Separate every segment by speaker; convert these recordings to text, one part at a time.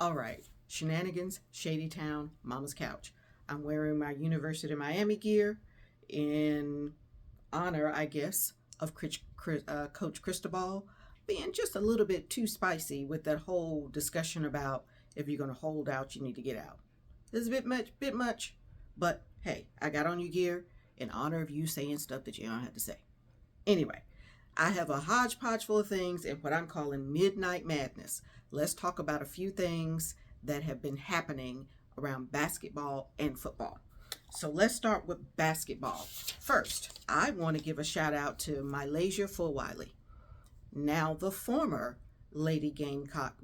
Speaker 1: All right, shenanigans, Shady Town, Mama's Couch. I'm wearing my University of Miami gear in honor, I guess, of Coach Cristobal being just a little bit too spicy with that whole discussion about if you're going to hold out, you need to get out. It's a bit much, but hey, I got on your gear in honor of you saying stuff that you don't have to say. Anyway, I have a hodgepodge full of things in what I'm calling Midnight Madness. Let's talk about a few things that have been happening around basketball and football. So let's start with basketball. First, I want to give a shout out to MiLayshia Fulwiley, now the former Lady Gamecock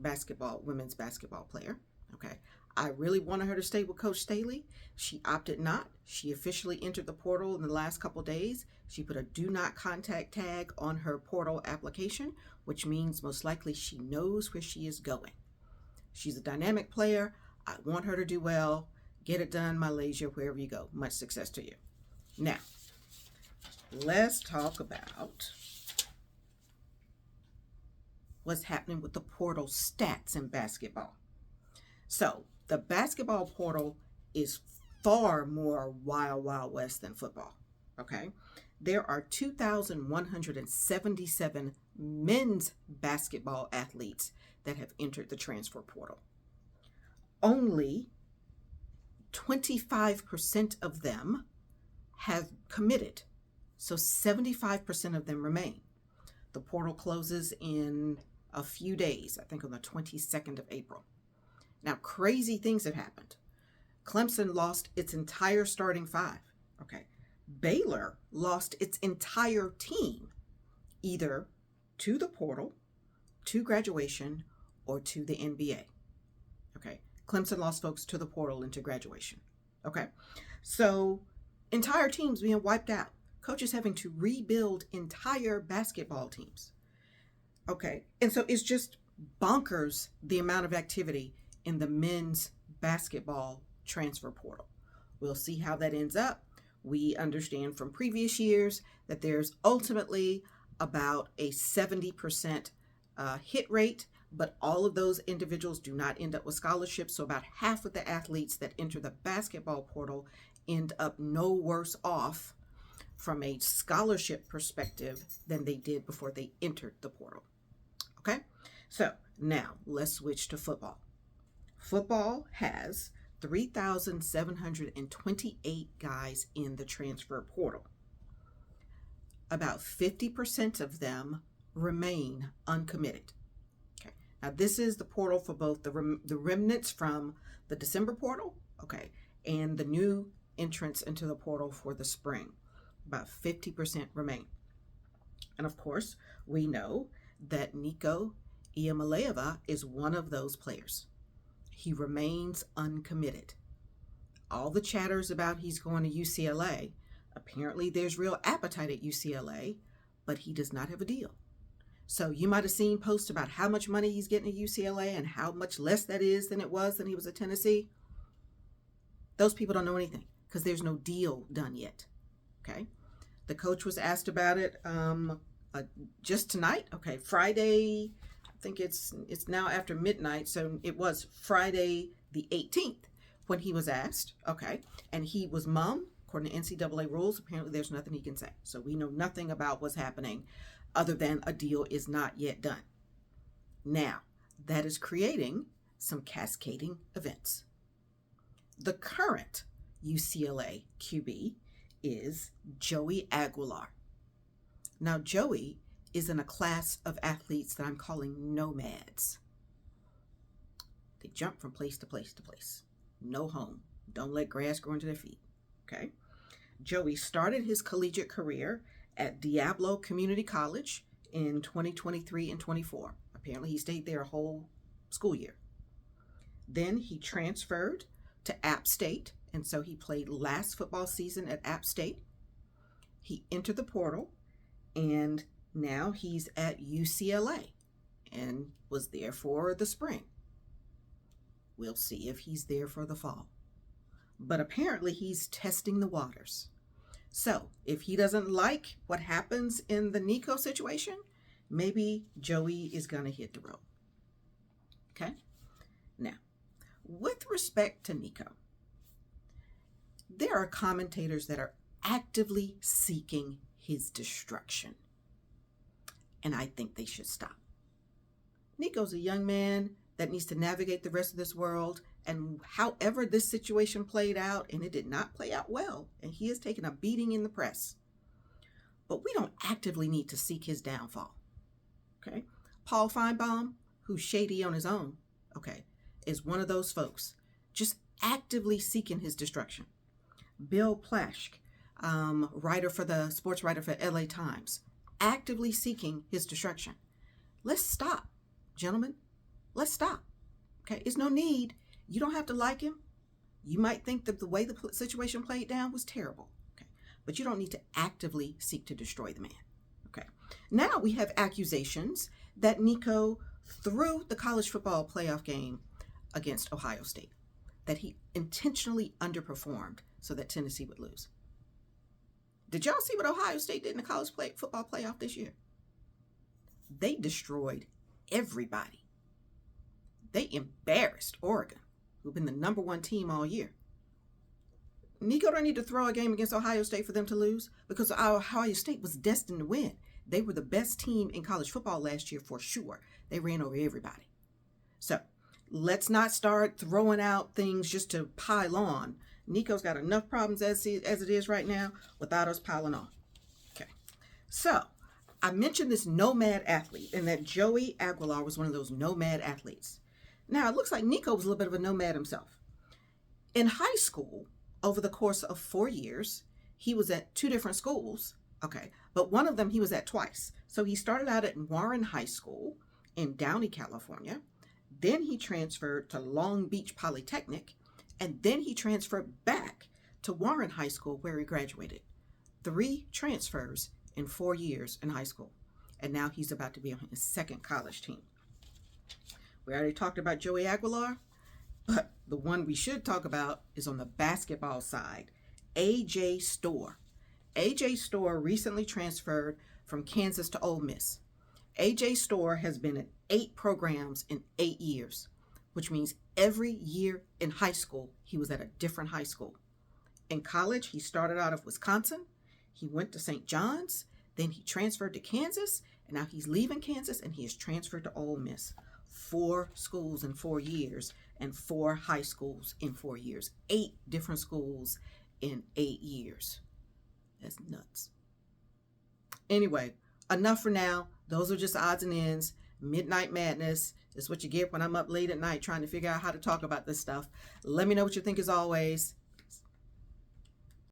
Speaker 1: women's basketball player. Okay. I really wanted her to stay with Coach Staley. She opted not. She officially entered the portal in the last couple days. She put a do not contact tag on her portal application, which means most likely she knows where she is going. She's a dynamic player. I want her to do well. Get it done, MiLayshia, wherever you go. Much success to you. Now, let's talk about what's happening with the portal stats in basketball. So, the basketball portal is far more wild west than football, okay? There are 2,177 men's basketball athletes that have entered the transfer portal. Only 25% of them have committed, so 75% of them remain. The portal closes in a few days, I think on the 22nd of April. Now, crazy things have happened. Clemson lost its entire starting five. Okay. Baylor lost its entire team, either to the portal, to graduation, or to the NBA. Okay. Clemson lost folks to the portal and to graduation. Okay. So, entire teams being wiped out. Coaches having to rebuild entire basketball teams. Okay. And so it's just bonkers the amount of activity in the men's basketball transfer portal. We'll see how that ends up. We understand from previous years that there's ultimately about a 70% hit rate, but all of those individuals do not end up with scholarships. So about half of the athletes that enter the basketball portal end up no worse off from a scholarship perspective than they did before they entered the portal. Okay, so now let's switch to football. Football has 3,728 guys in the transfer portal. About 50% of them remain uncommitted. Okay. Now this is the portal for both the remnants from the December portal, okay, and the new entrance into the portal for the spring. About 50% remain. And of course, we know that Nico Iamaleava is one of those players. He remains uncommitted. All the chatters about he's going to UCLA, apparently there's real appetite at UCLA, but he does not have a deal. So you might have seen posts about how much money he's getting at UCLA and how much less that is than it was when he was at Tennessee. Those people don't know anything because there's no deal done yet. Okay. The coach was asked about it just tonight. Okay, Friday. I think it's now after midnight, so it was Friday the 18th when he was asked, okay, and he was mum. According to NCAA rules, apparently there's nothing he can say. So we know nothing about what's happening other than a deal is not yet done. Now, that is creating some cascading events. The current UCLA QB is Joey Aguilar. Now, Joey is in a class of athletes that I'm calling nomads. They jump from place to place to place. No home. Don't let grass grow into their feet. Okay. Joey started his collegiate career at Diablo Community College in 2023 and 24. Apparently he stayed there a whole school year. Then he transferred to App State, and so he played last football season at App State. He entered the portal, and now he's at UCLA and was there for the spring. We'll see if he's there for the fall. But apparently he's testing the waters. So if he doesn't like what happens in the Nico situation, maybe Joey is going to hit the road. Okay? Now, with respect to Nico, there are commentators that are actively seeking his destruction, and I think they should stop. Nico's a young man that needs to navigate the rest of this world, and however this situation played out, and it did not play out well, and he has taken a beating in the press, but we don't actively need to seek his downfall. Okay? Paul Feinbaum, who's shady on his own, okay, is one of those folks just actively seeking his destruction. Bill Plaschke, sports writer for LA Times, actively seeking his destruction. Let's stop, gentlemen. Let's stop. Okay, there's no need. You don't have to like him. You might think that the way the situation played down was terrible. Okay, but you don't need to actively seek to destroy the man. Okay, now we have accusations that Nico threw the college football playoff game against Ohio State, that he intentionally underperformed so that Tennessee would lose. Did y'all see what Ohio State did in the college football playoff this year? They destroyed everybody. They embarrassed Oregon, who've been the number one team all year. Nico don't need to throw a game against Ohio State for them to lose, because Ohio State was destined to win. They were the best team in college football last year for sure. They ran over everybody. So let's not start throwing out things just to pile on. Nico's got enough problems as it is right now without us piling on. Okay. So I mentioned this Nomad athlete, and that Joey Aguilar was one of those Nomad athletes. Now, it looks like Nico was a little bit of a nomad himself. In high school, over the course of 4 years, he was at 2 different schools, okay, but one of them he was at twice. So he started out at Warren High School in Downey, California. Then he transferred to Long Beach Polytechnic, and then he transferred back to Warren High School, where he graduated. 3 transfers in 4 years in high school, and now he's about to be on his second college team. We already talked about Joey Aguilar, but the one we should talk about is on the basketball side. A.J. Storr. A.J. Storr recently transferred from Kansas to Ole Miss. A.J. Storr has been in 8 programs in 8 years, which means every year in high school, he was at a different high school. In college, he started out of Wisconsin. He went to St. John's. Then he transferred to Kansas, and now he's leaving Kansas, and he is transferred to Ole Miss. 4 schools in 4 years, and 4 high schools in 4 years. 8 different schools in 8 years. That's nuts. Anyway, enough for now. Those are just odds and ends. Midnight madness is what you get when I'm up late at night trying to figure out how to talk about this stuff. Let me know what you think as always.